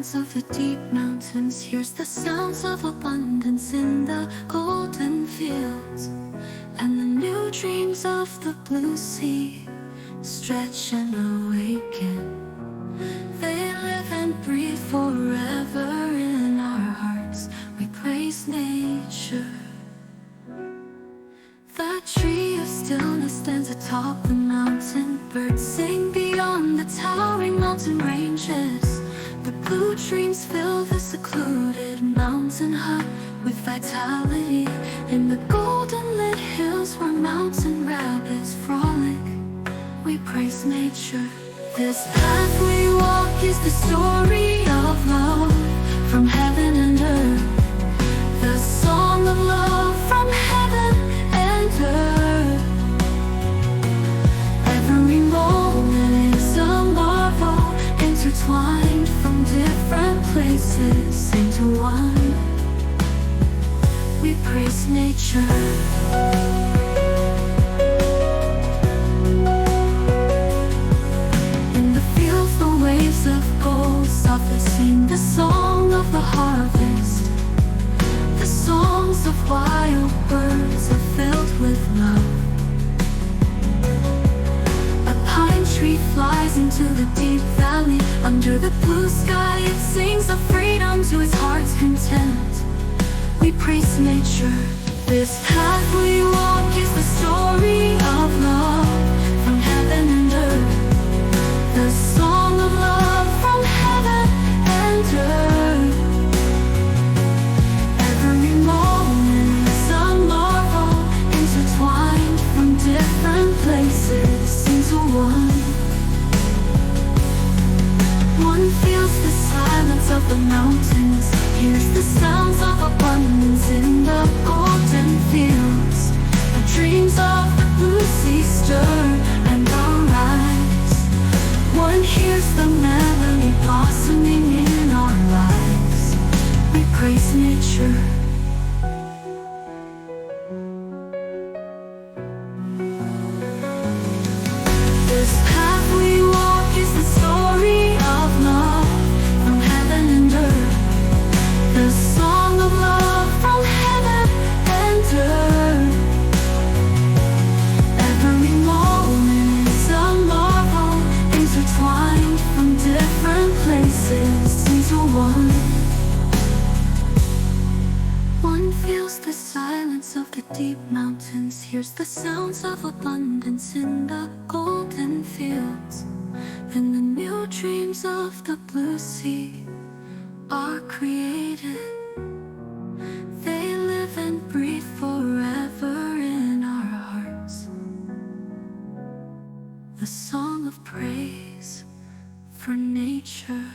silence of the deep mountains, hears the sounds of abundance in the golden fields, and the new dreams of the blue sea stretch and awaken. They live and breathe forever in our hearts. We praise nature. The tree of stillness stands atop the mountain. Birds sing beyond the towering mountain ranges. The blue dreams fill the secluded mountain hut with vitality. In the golden lit hills where mountain rabbits frolic, we praise nature. This path we walk is the story of love from heaven and earth. The song of love from heaven and earth. Every moment is a marvel, intertwined from different places into one. We praise nature. Of gold softly sing the song of the harvest. The songs of wild birds are filled with love. A pine tree flies into the deep valley. Under the blue sky it sings of freedom to its heart's content. We praise nature. This path we walk is the story of love from heaven and earth. The song of love from heaven and earth. Every moment is a marvel, intertwined from different places into one. One feels the silence of the mountains, hears the sounds of abundance in the golden fields. The dreams of the blue sea stir and arise. One hears the melody blossoming in our lives. We praise nature. This path we walk is the story of love from heaven and earth. The song of love from heaven and earth. Every moment is a marvel, intertwined from different places into one. One feels the silence of the deep mountains, hears the sounds of abundance in the golden fields, and the new dreams of the blue sea are created. They live and breathe forever in our hearts. The song of praise for nature.